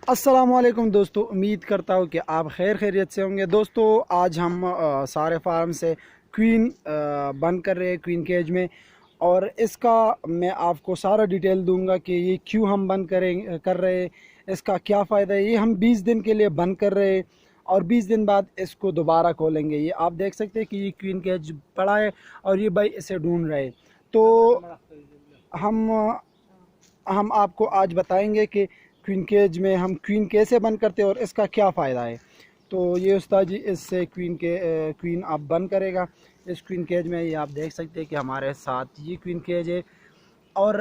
अस्सलाम वालेकुम दोस्तों, उम्मीद करता हूँ कि आप खैरियत से होंगे। दोस्तों आज हम सारे फार्म से क्वीन बंद कर रहे हैं क्वीन केज में, और इसका मैं आपको सारा डिटेल दूंगा कि ये क्यों हम बंद कर रहे हैं, इसका क्या फ़ायदा है। ये हम 20 दिन के लिए बंद कर रहे हैं और 20 दिन बाद इसको दोबारा खोलेंगे। ये आप देख सकते हैं कि ये क्वीन केज पड़ा है और ये भाई इसे ढूंढ रहे हैं। तो हम हम आपको आज बताएंगे कि क्वीन केज में हम क्वीन कैसे बंद करते हैं और इसका क्या फ़ायदा है। तो ये उस्ताद जी इससे क्वीन आप बंद करेगा इस क्वीन केज में। ये आप देख सकते हैं कि हमारे साथ ये क्वीन केज है, और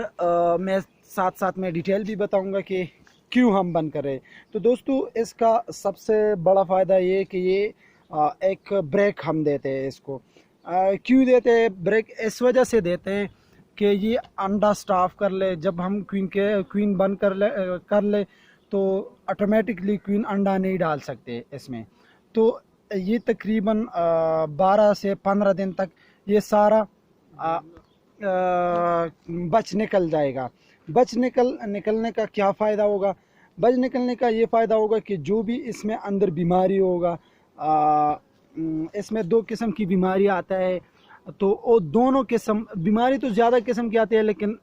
मैं साथ साथ में डिटेल भी बताऊंगा कि क्यों हम बंद कर रहे हैं। तो दोस्तों इसका सबसे बड़ा फ़ायदा ये कि ये एक ब्रेक हम देते हैं इसको। क्यों देते हैं ब्रेक? इस वजह से देते हैं कि ये अंडा स्टाफ कर ले। जब हम क्वीन बंद कर ले तो ऑटोमेटिकली क्वीन अंडा नहीं डाल सकते इसमें। तो ये तकरीबन 12 से 15 दिन तक ये सारा बच निकल जाएगा। निकलने का क्या फ़ायदा होगा? बच निकलने का ये फ़ायदा होगा कि जो भी इसमें अंदर बीमारी होगा, इसमें 2 किस्म की बीमारी आता है। तो वो दोनों किस्म बीमारी तो ज़्यादा किस्म की आती है, लेकिन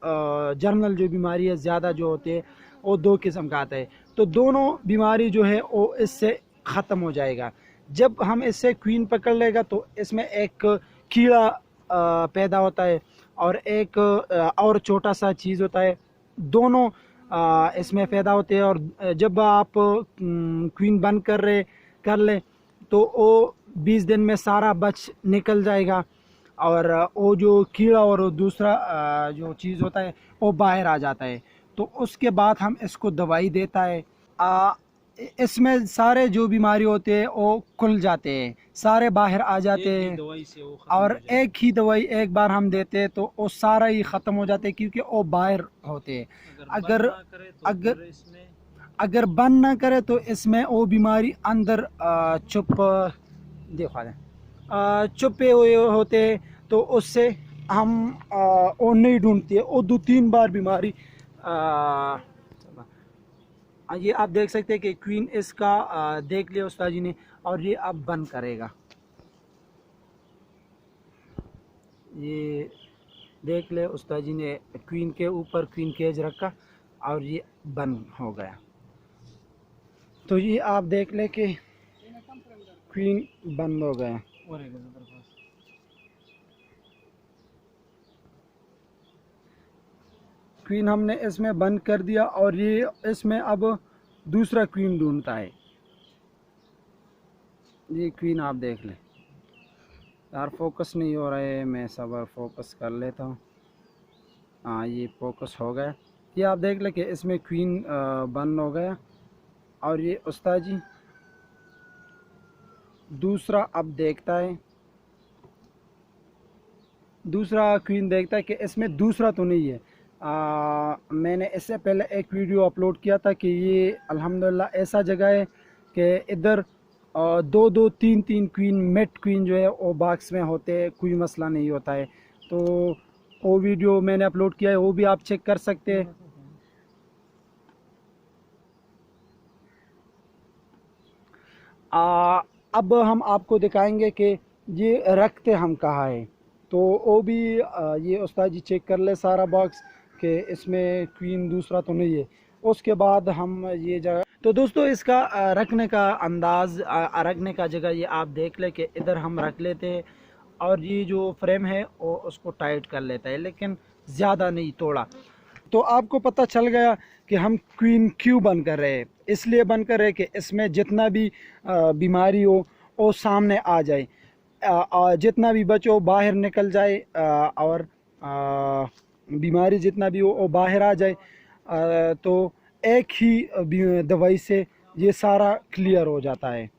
जर्नल जो बीमारी है ज़्यादा जो होती है वो 2 किस्म का आता है। तो दोनों बीमारी जो है वो इससे ख़त्म हो जाएगा। जब हम इससे क्वीन पकड़ लेगा तो इसमें एक कीड़ा पैदा होता है और एक और छोटा सा चीज़ होता है। दोनों इसमें पैदा होते हैं, और जब आप क्वीन बंद कर ले तो वो 20 दिन में सारा बच निकल जाएगा, और वो जो कीड़ा और दूसरा जो चीज़ होता है वो बाहर आ जाता है। तो उसके बाद हम इसको दवाई देता है। इसमें सारे जो बीमारी होते हैं वो खुल जाते हैं, सारे बाहर आ जाते हैं, और एक ही दवाई एक बार हम देते हैं तो वो सारा ही ख़त्म हो जाते हैं, क्योंकि वो बाहर होते हैं। अगर बंद ना करे तो इसमें वो बीमारी अंदर छुपे हुए होते हैं, तो उससे हम वो नहीं ढूंढती है। वो 2-3 बार बीमारी ये आप देख सकते हैं कि क्वीन इसका देख लिया उस्ताद जी ने, और ये अब बंद करेगा। ये देख ले उस्ताद जी ने क्वीन के ऊपर क्वीन केज रखा और ये बंद हो गया। तो ये आप देख ले कि क्वीन बंद हो गया। क्वीन हमने इसमें बंद कर दिया, और ये इसमें अब दूसरा क्वीन ढूंढता है। ये क्वीन आप देख लें। यार फोकस नहीं हो रहा है, मैं सबर फोकस कर लेता हूँ। हाँ ये फोकस हो गया। ये आप देख लें कि इसमें क्वीन बंद हो गया, और ये उस्ताद जी दूसरा अब देखता है। दूसरा क्वीन देखता है कि इसमें दूसरा तो नहीं है। मैंने इससे पहले एक वीडियो अपलोड किया था कि ये अल्हम्दुलिल्लाह ऐसा जगह है कि इधर 2-2, 3-3 क्वीन मेट क्वीन जो है वो बॉक्स में होते हैं, कोई मसला नहीं होता है। तो वो वीडियो मैंने अपलोड किया है, वो भी आप चेक कर सकते हैं। अब हम आपको दिखाएंगे कि ये रखते हम कहाँ है। तो वो भी ये उस्ताद जी चेक कर ले सारा बॉक्स कि इसमें क्वीन दूसरा तो नहीं है। उसके बाद हम ये जगह, तो दोस्तों इसका रखने का अंदाज़, रखने का जगह ये आप देख ले कि इधर हम रख लेते हैं, और ये जो फ्रेम है वो उसको टाइट कर लेता है, लेकिन ज़्यादा नहीं तोड़ा। तो आपको पता चल गया कि हम क्वीन क्यों बंद कर रहे हैं। इसलिए बंद कर रहे हैं कि इसमें जितना भी बीमारी हो वो सामने आ जाए, जितना भी बचो बाहर निकल जाए, और बीमारी जितना भी हो वो बाहर आ जाए। तो एक ही दवाई से ये सारा क्लियर हो जाता है।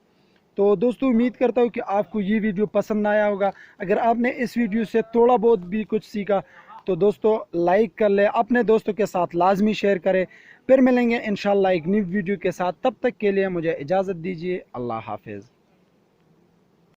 तो दोस्तों उम्मीद करता हूँ कि आपको ये वीडियो पसंद आया होगा। अगर आपने इस वीडियो से थोड़ा बहुत भी कुछ सीखा तो दोस्तों लाइक कर ले, अपने दोस्तों के साथ लाजमी शेयर करें। फिर मिलेंगे इंशाल्लाह एक न्यू वीडियो के साथ। तब तक के लिए मुझे इजाज़त दीजिए। अल्लाह हाफिज़।